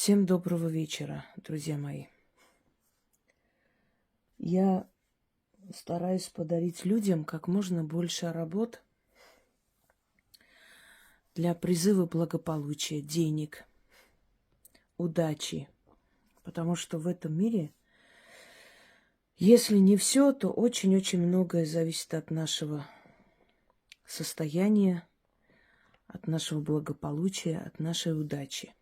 Всем доброго вечера, друзья мои. Я стараюсь подарить людям как можно больше работ для призыва благополучия, денег, удачи. Потому что в этом мире, если не все, то очень-очень многое зависит от нашего состояния, от нашего благополучия, от нашей удачи.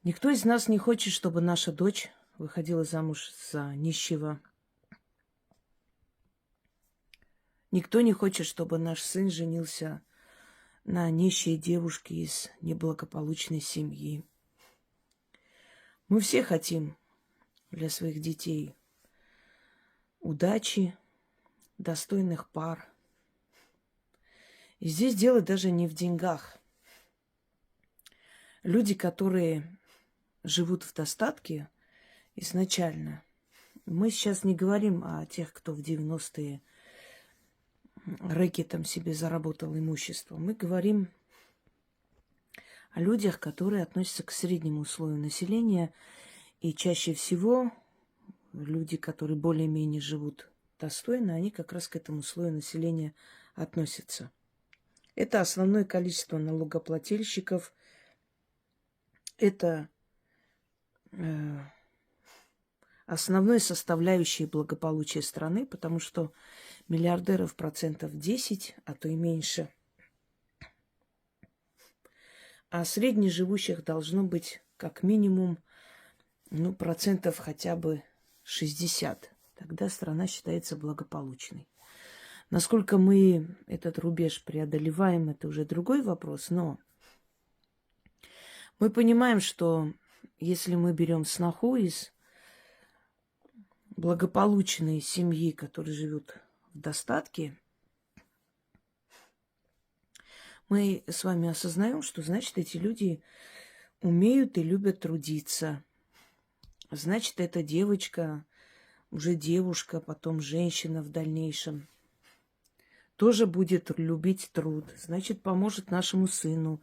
Никто из нас не хочет, чтобы наша дочь выходила замуж за нищего. Никто не хочет, чтобы наш сын женился на нищей девушке из неблагополучной семьи. Мы все хотим для своих детей удачи, достойных пар. И здесь дело даже не в деньгах. Люди, которые живут в достатке изначально, мы сейчас не говорим о тех, кто в 90-е рэкетом себе заработал имущество. Мы говорим о людях, которые относятся к среднему слою населения. И чаще всего люди, которые более-менее живут достойно, они как раз к этому слою населения относятся. Это основное количество налогоплательщиков. Это основной составляющей благополучия страны, потому что миллиардеров 10%, а то и меньше. А среднеживущих должно быть как минимум, процентов хотя бы 60. Тогда страна считается благополучной. Насколько мы этот рубеж преодолеваем, это уже другой вопрос, но мы понимаем, что если мы берем сноху из благополучной семьи, которые живут в достатке, мы с вами осознаем, что, значит, эти люди умеют и любят трудиться. Значит, эта девочка, уже девушка, потом женщина в дальнейшем, тоже будет любить труд. Значит, поможет нашему сыну.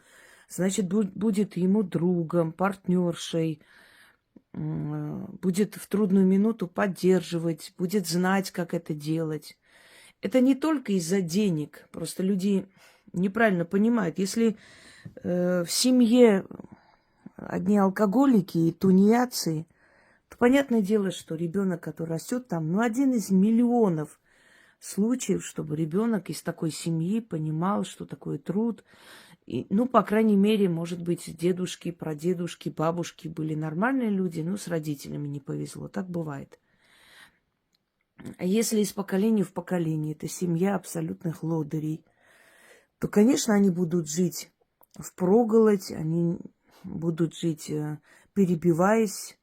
Значит, будет ему другом, партнершей, будет в трудную минуту поддерживать, будет знать, как это делать. Это не только из-за денег. Просто люди неправильно понимают. Если в семье одни алкоголики и тунеядцы, то понятное дело, что ребенок, который растет там, один из миллионов случаев, чтобы ребенок из такой семьи понимал, что такое труд. И, по крайней мере, может быть, дедушки, прадедушки, бабушки были нормальные люди, но с родителями не повезло. Так бывает. А если из поколения в поколение это семья абсолютных лодырей, то, конечно, они будут жить впроголодь, они будут жить, перебиваясь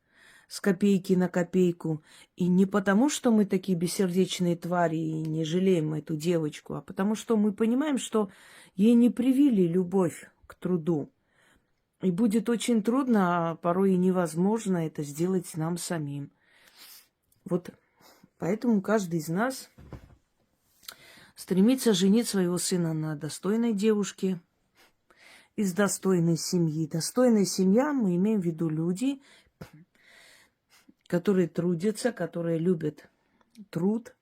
с копейки на копейку. И не потому, что мы такие бессердечные твари и не жалеем эту девочку, а потому что мы понимаем, что ей не привили любовь к труду. И будет очень трудно, а порой и невозможно это сделать нам самим. Вот поэтому каждый из нас стремится женить своего сына на достойной девушке из достойной семьи. Достойная семья, мы имеем в виду люди, которые трудятся, которые любят труд,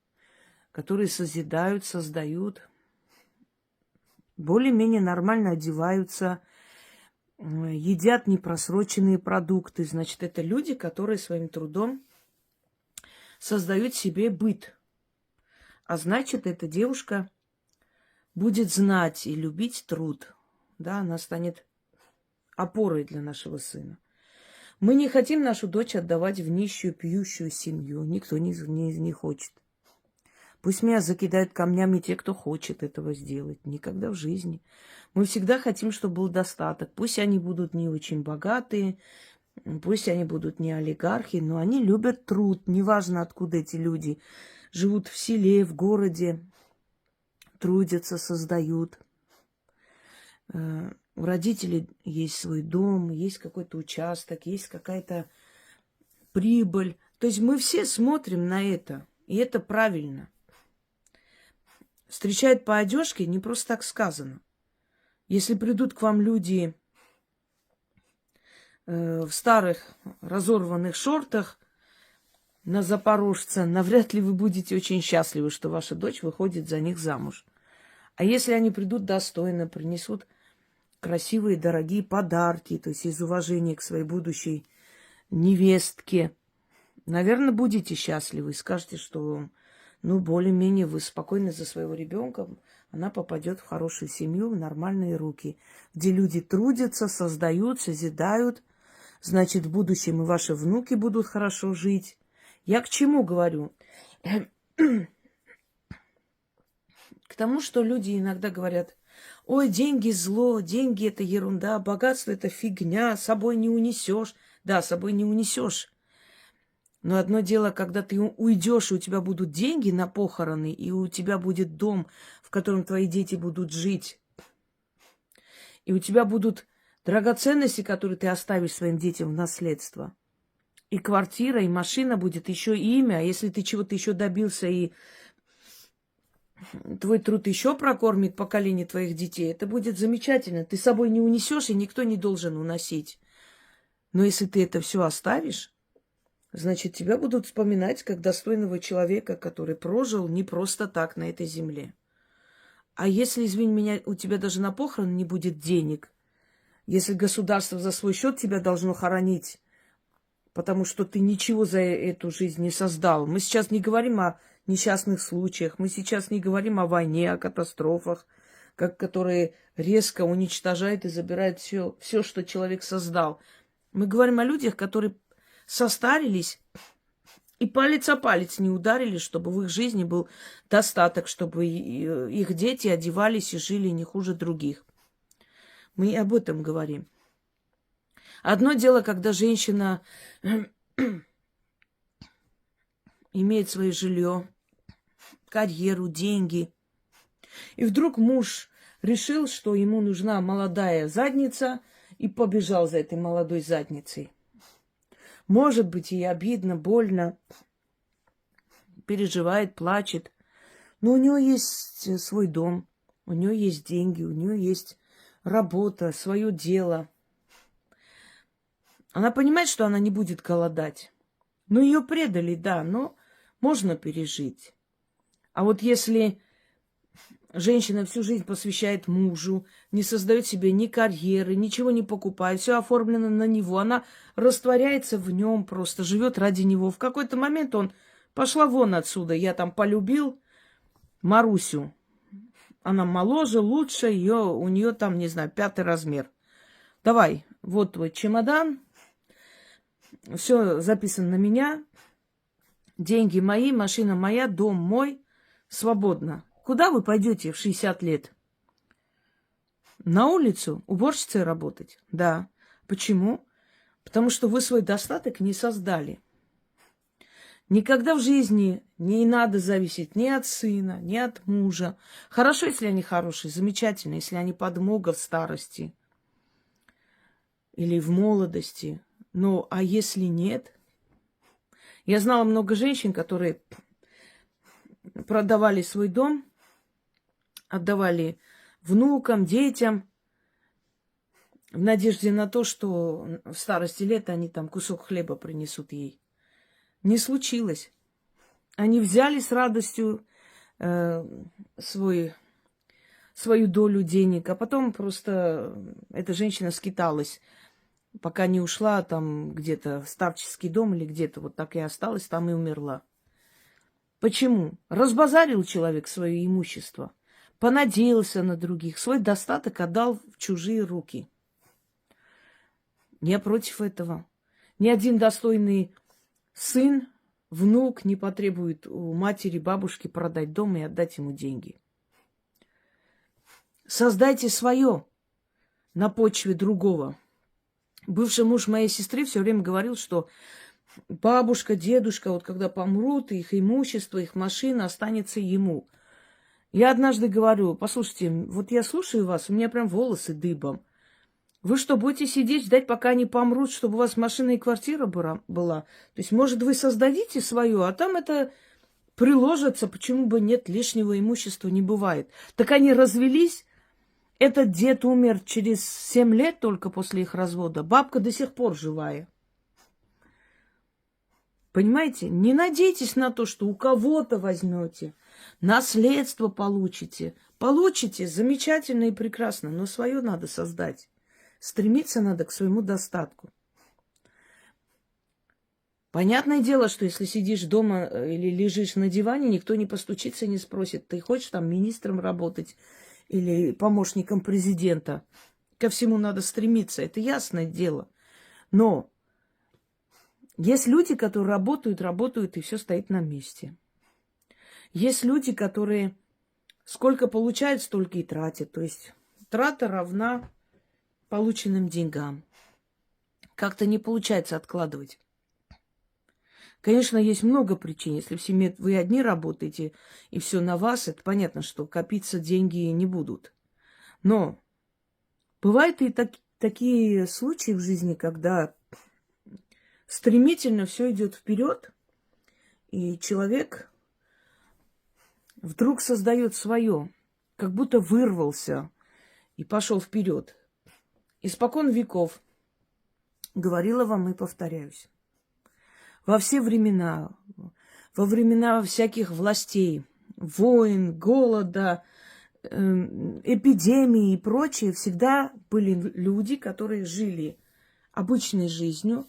которые созидают, создают, более-менее нормально одеваются, едят непросроченные продукты. Значит, это люди, которые своим трудом создают себе быт. А значит, эта девушка будет знать и любить труд. Да, она станет опорой для нашего сына. Мы не хотим нашу дочь отдавать в нищую, пьющую семью. Никто не хочет. Пусть меня закидают камнями те, кто хочет этого сделать. Никогда в жизни. Мы всегда хотим, чтобы был достаток. Пусть они будут не очень богатые, пусть они будут не олигархи, но они любят труд. Неважно, откуда эти люди живут, в селе, в городе, трудятся, создают. У родителей есть свой дом, есть какой-то участок, есть какая-то прибыль. То есть мы все смотрим на это, и это правильно. Встречают по одежке, не просто так сказано. Если придут к вам люди в старых разорванных шортах на запорожца, навряд ли вы будете очень счастливы, что ваша дочь выходит за них замуж. А если они придут достойно, принесут красивые, дорогие подарки, то есть из уважения к своей будущей невестке, наверное, будете счастливы. Скажете, что, ну, более-менее вы спокойны за своего ребенка, она попадет в хорошую семью, в нормальные руки, где люди трудятся, создают, созидают. Значит, в будущем и ваши внуки будут хорошо жить. Я к чему говорю? К тому, что люди иногда говорят: ой, деньги зло, деньги это ерунда, богатство это фигня, с собой не унесешь. Да, с собой не унесешь. Но одно дело, когда ты уйдешь, и у тебя будут деньги на похороны, и у тебя будет дом, в котором твои дети будут жить, и у тебя будут драгоценности, которые ты оставишь своим детям в наследство. И квартира, и машина будет, еще и имя. А если ты чего-то еще добился, и твой труд еще прокормит поколение твоих детей, это будет замечательно. Ты с собой не унесешь, и никто не должен уносить. Но если ты это все оставишь, значит, тебя будут вспоминать как достойного человека, который прожил не просто так на этой земле. А если, извини меня, у тебя даже на похороны не будет денег, если государство за свой счет тебя должно хоронить, потому что ты ничего за эту жизнь не создал. Мы сейчас не говорим о несчастных случаях, мы сейчас не говорим о войне, о катастрофах, которые резко уничтожают и забирают все, что человек создал. Мы говорим о людях, которые состарились и палец о палец не ударили, чтобы в их жизни был достаток, чтобы их дети одевались и жили не хуже других. Мы об этом говорим. Одно дело, когда женщина имеет свое жилье, карьеру, деньги, и вдруг муж решил, что ему нужна молодая задница, и побежал за этой молодой задницей. Может быть, ей обидно, больно, переживает, плачет, но у него есть свой дом, у него есть деньги, у него есть работа, свое дело. Она понимает, что она не будет голодать. Ну, ее предали, да, но можно пережить. А вот если женщина всю жизнь посвящает мужу, не создает себе ни карьеры, ничего не покупает, все оформлено на него, она растворяется в нем, просто живет ради него. В какой-то момент он: пошла вон отсюда, я там полюбил Марусю. Она моложе, лучше, у нее там, не знаю, 5-й размер. Давай, вот твой чемодан, все записано на меня, деньги мои, машина моя, дом мой, свободно. Куда вы пойдете в 60 лет? На улицу уборщицей работать? Да. Почему? Потому что вы свой достаток не создали. Никогда в жизни не надо зависеть ни от сына, ни от мужа. Хорошо, если они хорошие, замечательно, если они подмога в старости или в молодости. Ну, а если нет? Я знала много женщин, которые продавали свой дом, отдавали внукам, детям, в надежде на то, что в старости лет они там кусок хлеба принесут ей. Не случилось. Они взяли с радостью свою долю денег, а потом просто эта женщина скиталась, пока не ушла там где-то в старческий дом или где-то, вот так и осталась, там и умерла. Почему? Разбазарил человек свое имущество, понадеялся на других, свой достаток отдал в чужие руки. Я против этого. Ни один достойный сын, внук не потребует у матери, бабушки продать дом и отдать ему деньги. Создайте свое на почве другого. Бывший муж моей сестры все время говорил, что бабушка, дедушка, вот когда помрут, их имущество, их машина останется ему. Я однажды говорю: послушайте, вот я слушаю вас, у меня прям волосы дыбом. Вы что, будете сидеть, ждать, пока они помрут, чтобы у вас машина и квартира была? То есть, может, вы создадите свое, а там это приложится, почему бы нет, лишнего имущества не бывает. Так они развелись, Этот дед умер через 7 лет только после их развода. Бабка до сих пор живая. Понимаете? Не надейтесь на то, что у кого-то возьмете, наследство получите. Получите замечательно и прекрасно, но свое надо создать. Стремиться надо к своему достатку. Понятное дело, что если сидишь дома или лежишь на диване, никто не постучится и не спросит, ты хочешь там министром работать или помощником президента. Ко всему надо стремиться, это ясное дело. Но есть люди, которые работают, и все стоит на месте. Есть люди, которые сколько получают, столько и тратят. То есть трата равна полученным деньгам. Как-то не получается откладывать. Конечно, есть много причин. Если в семье вы одни работаете, и все на вас, это понятно, что копиться деньги не будут. Но бывают и такие случаи в жизни, когда стремительно все идет вперед, и человек вдруг создает свое, как будто вырвался и пошел вперед. Испокон веков говорила вам и повторяюсь. Во все времена, во времена всяких властей, войн, голода, эпидемии и прочее, всегда были люди, которые жили обычной жизнью,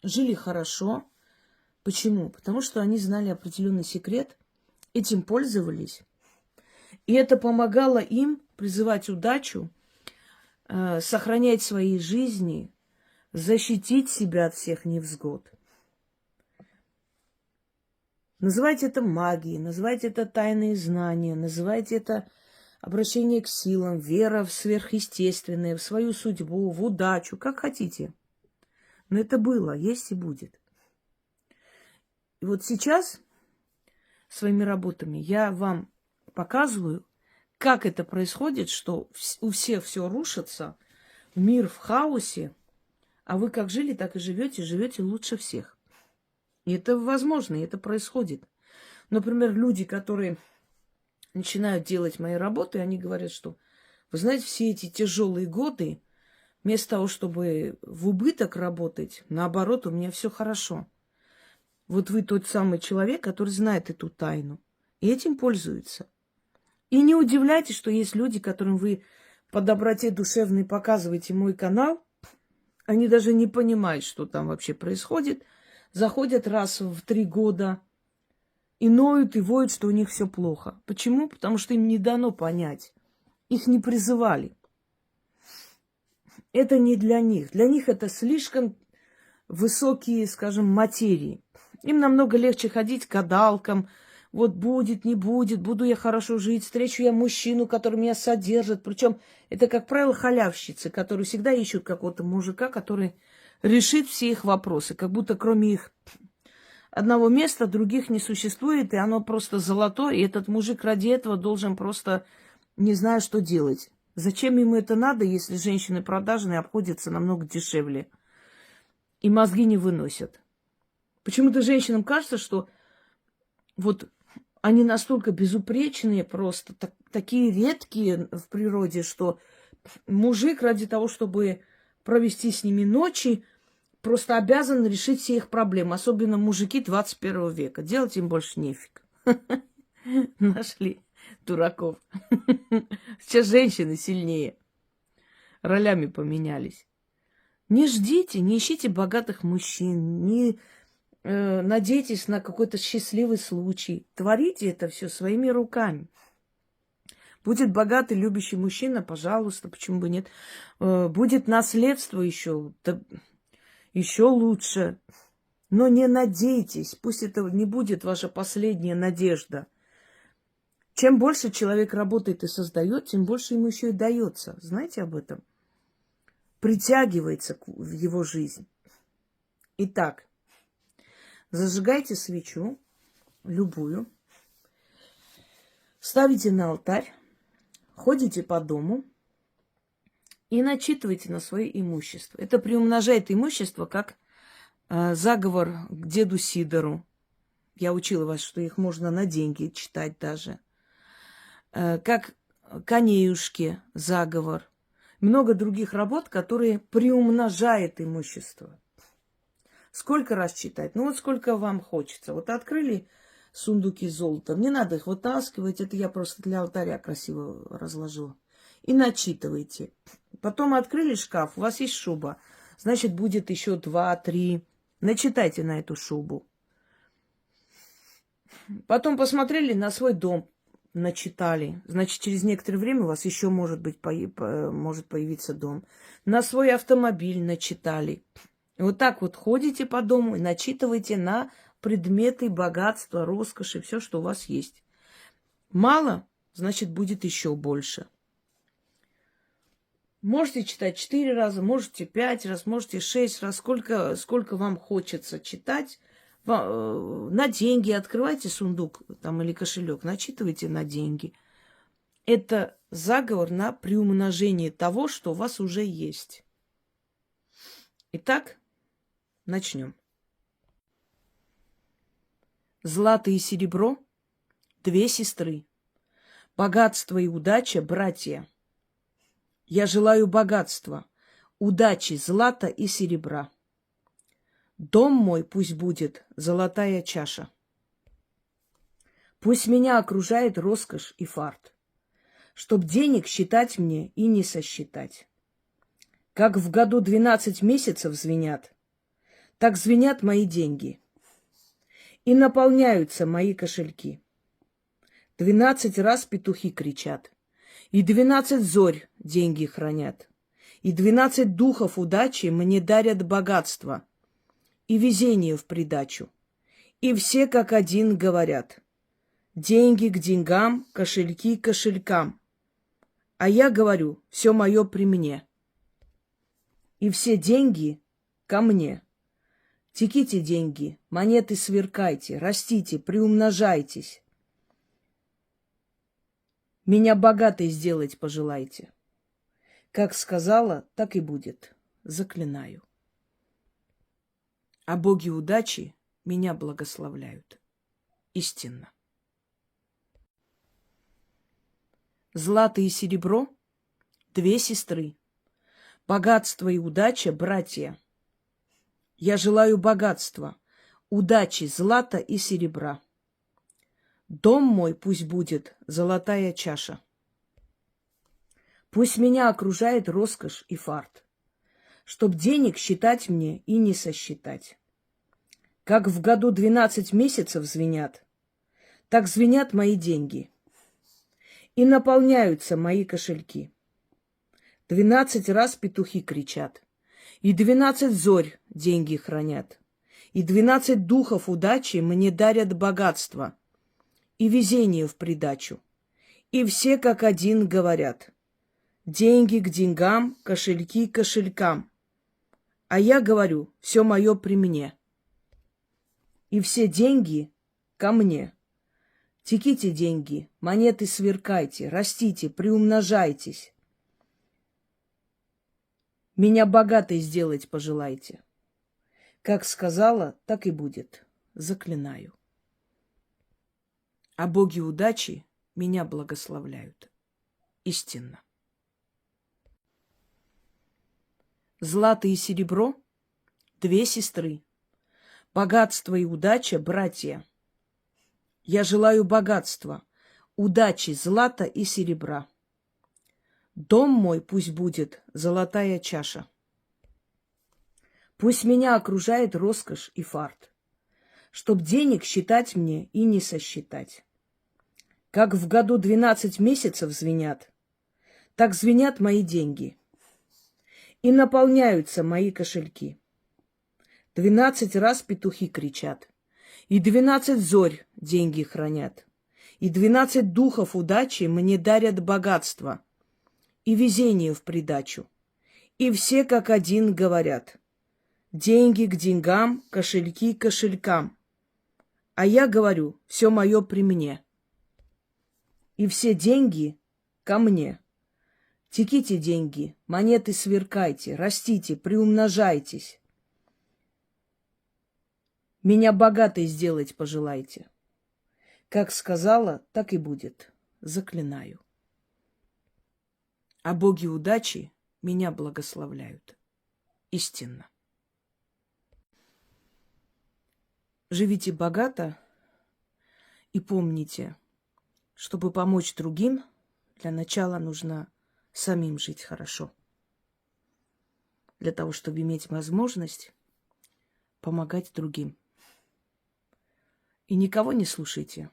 жили хорошо. Почему? Потому что они знали определенный секрет, этим пользовались. И это помогало им призывать удачу, сохранять свои жизни, защитить себя от всех невзгод. Называйте это магией, называйте это тайные знания, называйте это обращение к силам, вера в сверхъестественное, в свою судьбу, в удачу, как хотите. Но это было, есть и будет. И вот сейчас своими работами я вам показываю, как это происходит, что у всех все рушится, мир в хаосе, а вы как жили, так и живете лучше всех. И это возможно, и это происходит. Например, люди, которые начинают делать мои работы, они говорят, что, вы знаете, все эти тяжелые годы, вместо того, чтобы в убыток работать, наоборот, у меня все хорошо. Вот вы тот самый человек, который знает эту тайну, и этим пользуется. И не удивляйтесь, что есть люди, которым вы по доброте душевной показываете мой канал, они даже не понимают, что там вообще происходит, заходят раз в 3 года и ноют, и воют, что у них все плохо. Почему? Потому что им не дано понять. Их не призывали. Это не для них. Для них это слишком высокие, скажем, материи. Им намного легче ходить к гадалкам. Вот будет, не будет, буду я хорошо жить, встречу я мужчину, который меня содержит. Причем это, как правило, халявщицы, которые всегда ищут какого-то мужика, который решит все их вопросы. Как будто кроме их одного места других не существует, и оно просто золотое. И этот мужик ради этого должен просто не знаю, что делать. Зачем ему это надо, если женщины продажные обходятся намного дешевле и мозги не выносят? Почему-то женщинам кажется, что вот они настолько безупречные, просто такие редкие в природе, что мужик ради того, чтобы провести с ними ночи, просто обязан решить все их проблемы. Особенно мужики 21 века. Делать им больше нефиг. Нашли дураков. Сейчас женщины сильнее. Ролями поменялись. Не ждите, не ищите богатых мужчин, не надейтесь на какой-то счастливый случай. Творите это все своими руками. Будет богатый, любящий мужчина, пожалуйста, почему бы нет. Будет наследство еще, да, еще лучше. Но не надейтесь, пусть это не будет ваша последняя надежда. Чем больше человек работает и создает, тем больше ему еще и дается. Знаете об этом? Притягивается в его жизнь. Итак, зажигайте свечу, любую, ставите на алтарь, ходите по дому и начитывайте на свое имущество. Это приумножает имущество, как заговор к деду Сидору. Я учила вас, что их можно на деньги читать даже. Как конеюшки, заговор. Много других работ, которые приумножают имущество. Сколько раз читать? Ну вот сколько вам хочется. Вот открыли сундуки золота. Не надо их вытаскивать. Это я просто для алтаря красиво разложу. И начитывайте. Потом открыли шкаф. У вас есть шуба. Значит, будет еще 2-3. Начитайте на эту шубу. Потом посмотрели на свой дом. Начитали. Значит, через некоторое время у вас еще может появиться дом. На свой автомобиль начитали. И вот так вот ходите по дому и начитывайте на предметы богатства, роскоши, все, что у вас есть. Мало, значит, будет еще больше. Можете читать 4 раза, можете 5 раз, можете 6 раз, сколько вам хочется читать. На деньги открывайте сундук там, или кошелек, начитывайте на деньги. Это заговор на приумножение того, что у вас уже есть. Итак, начнем. Злато и серебро – 2 сестры. Богатство и удача – братья. Я желаю богатства, удачи, злата и серебра. Дом мой пусть будет золотая чаша. Пусть меня окружает роскошь и фарт, чтоб денег считать мне и не сосчитать. Как в году 12 месяцев звенят, так звенят мои деньги, и наполняются мои кошельки. 12 раз петухи кричат, и 12 зорь деньги хранят, и 12 духов удачи мне дарят богатство и везение в придачу. И все как один говорят: деньги к деньгам, кошельки к кошелькам. А я говорю: все мое при мне. И все деньги ко мне. Теките деньги, монеты сверкайте, растите, приумножайтесь. Меня богатой сделать пожелайте. Как сказала, так и будет. Заклинаю. А боги удачи меня благословляют. Истинно. Злато и серебро – 2 сестры. Богатство и удача – братья. Я желаю богатства, удачи, злата и серебра. Дом мой пусть будет золотая чаша. Пусть меня окружает роскошь и фарт, чтоб денег считать мне и не сосчитать. Как в году 12 месяцев звенят, так звенят мои деньги, и наполняются мои кошельки. 12 раз петухи кричат, и 12 зорь деньги хранят, и 12 духов удачи мне дарят богатство и везение в придачу. И все как один говорят: деньги к деньгам, кошельки к кошелькам. А я говорю: все мое при мне. И все деньги ко мне. Теките деньги, монеты сверкайте, растите, приумножайтесь. Меня богатой сделать пожелайте. Как сказала, так и будет. Заклинаю. А боги удачи меня благословляют. Истинно. Злато и серебро – 2 сестры. Богатство и удача – братья. Я желаю богатства, удачи, злата и серебра. Дом мой пусть будет золотая чаша. Пусть меня окружает роскошь и фарт, чтоб денег считать мне и не сосчитать. Как в году 12 месяцев звенят, так звенят мои деньги, и наполняются мои кошельки. 12 раз петухи кричат, и 12 зорь деньги хранят, и 12 духов удачи мне дарят богатство и везение в придачу. И все как один говорят: деньги к деньгам, кошельки к кошелькам. А я говорю: все мое при мне. И все деньги ко мне. Теките деньги, монеты сверкайте, растите, приумножайтесь. Меня богатой сделать пожелайте. Как сказала, так и будет. Заклинаю. А боги удачи меня благословляют. Истинно. Живите богато и помните, чтобы помочь другим, для начала нужно самим жить хорошо. Для того, чтобы иметь возможность помогать другим. И никого не слушайте.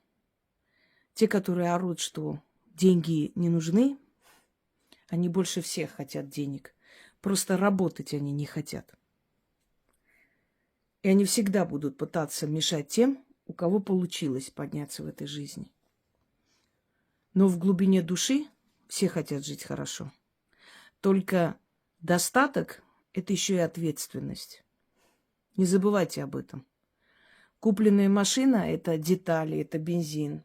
Те, которые орут, что деньги не нужны, они больше всех хотят денег. Просто работать они не хотят. И они всегда будут пытаться мешать тем, у кого получилось подняться в этой жизни. Но в глубине души все хотят жить хорошо. Только достаток – это еще и ответственность. Не забывайте об этом. Купленная машина – это детали, это бензин,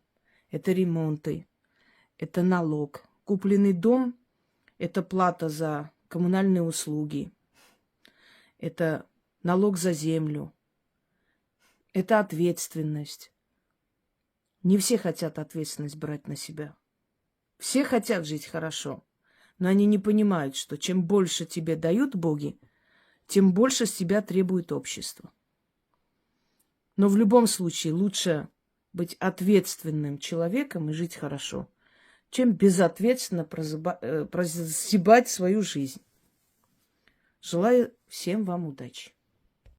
это ремонты, это налог. Купленный дом – это плата за коммунальные услуги, это налог за землю, это ответственность. Не все хотят ответственность брать на себя. Все хотят жить хорошо, но они не понимают, что чем больше тебе дают боги, тем больше с тебя требует общество. Но в любом случае лучше быть ответственным человеком и жить хорошо, чем безответственно прозябать свою жизнь. Желаю всем вам удачи.